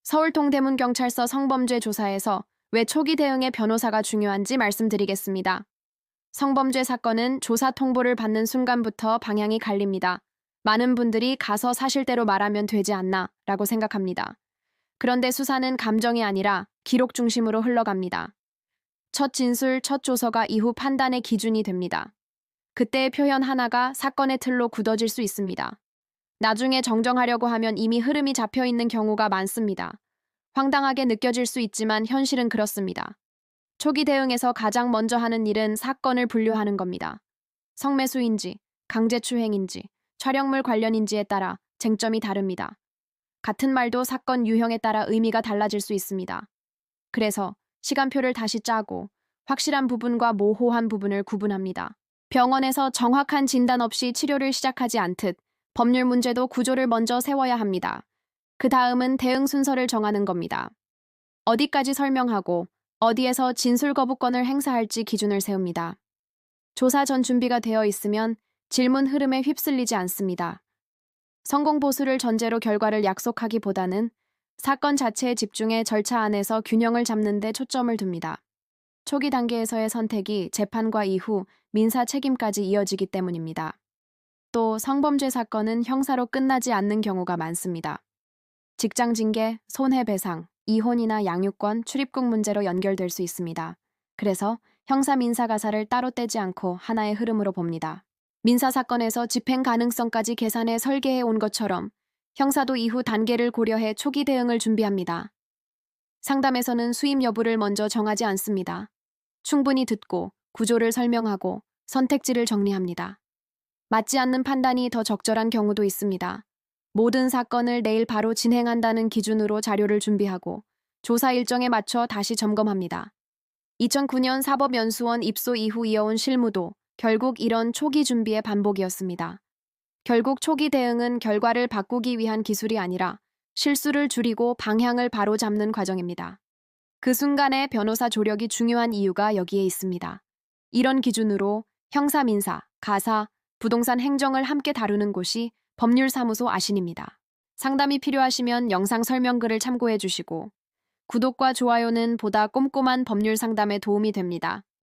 서울 동대문경찰서 성범죄 조사에서 왜 초기 대응에 변호사가 중요한지 말씀드리겠습니다. 성범죄 사건은 조사 통보를 받는 순간부터 방향이 갈립니다. 많은 분들이 가서 사실대로 말하면 되지 않나 라고 생각합니다. 그런데 수사는 감정이 아니라 기록 중심으로 흘러갑니다. 첫 진술, 첫 조서가 이후 판단의 기준이 됩니다. 그때의 표현 하나가 사건의 틀로 굳어질 수 있습니다. 나중에 정정하려고 하면 이미 흐름이 잡혀 있는 경우가 많습니다. 황당하게 느껴질 수 있지만 현실은 그렇습니다. 초기 대응에서 가장 먼저 하는 일은 사건을 분류하는 겁니다. 성매수인지, 강제추행인지, 촬영물 관련인지에 따라 쟁점이 다릅니다. 같은 말도 사건 유형에 따라 의미가 달라질 수 있습니다. 그래서 시간표를 다시 짜고 확실한 부분과 모호한 부분을 구분합니다. 병원에서 정확한 진단 없이 치료를 시작하지 않듯 법률 문제도 구조를 먼저 세워야 합니다. 그 다음은 대응 순서를 정하는 겁니다. 어디까지 설명하고 어디에서 진술 거부권을 행사할지 기준을 세웁니다. 조사 전 준비가 되어 있으면 질문 흐름에 휩쓸리지 않습니다. 성공 보수를 전제로 결과를 약속하기보다는 사건 자체에 집중해 절차 안에서 균형을 잡는 데 초점을 둡니다. 초기 단계에서의 선택이 재판과 이후 민사 책임까지 이어지기 때문입니다. 또 성범죄 사건은 형사로 끝나지 않는 경우가 많습니다. 직장 징계, 손해배상, 이혼이나 양육권, 출입국 문제로 연결될 수 있습니다. 그래서 형사 민사 가사를 따로 떼지 않고 하나의 흐름으로 봅니다. 민사 사건에서 집행 가능성까지 계산해 설계해 온 것처럼 형사도 이후 단계를 고려해 초기 대응을 준비합니다. 상담에서는 수임 여부를 먼저 정하지 않습니다. 충분히 듣고 구조를 설명하고 선택지를 정리합니다. 맞지 않는 판단이 더 적절한 경우도 있습니다. 모든 사건을 내일 바로 진행한다는 기준으로 자료를 준비하고 조사 일정에 맞춰 다시 점검합니다. 2009년 사법연수원 입소 이후 이어온 실무도 결국 이런 초기 준비의 반복이었습니다. 결국 초기 대응은 결과를 바꾸기 위한 기술이 아니라 실수를 줄이고 방향을 바로 잡는 과정입니다. 그 순간에 변호사 조력이 중요한 이유가 여기에 있습니다. 이런 기준으로 형사, 민사, 가사, 부동산 행정을 함께 다루는 곳이 법률사무소 아신입니다. 상담이 필요하시면 영상 설명글을 참고해 주시고 구독과 좋아요는 보다 꼼꼼한 법률 상담에 도움이 됩니다.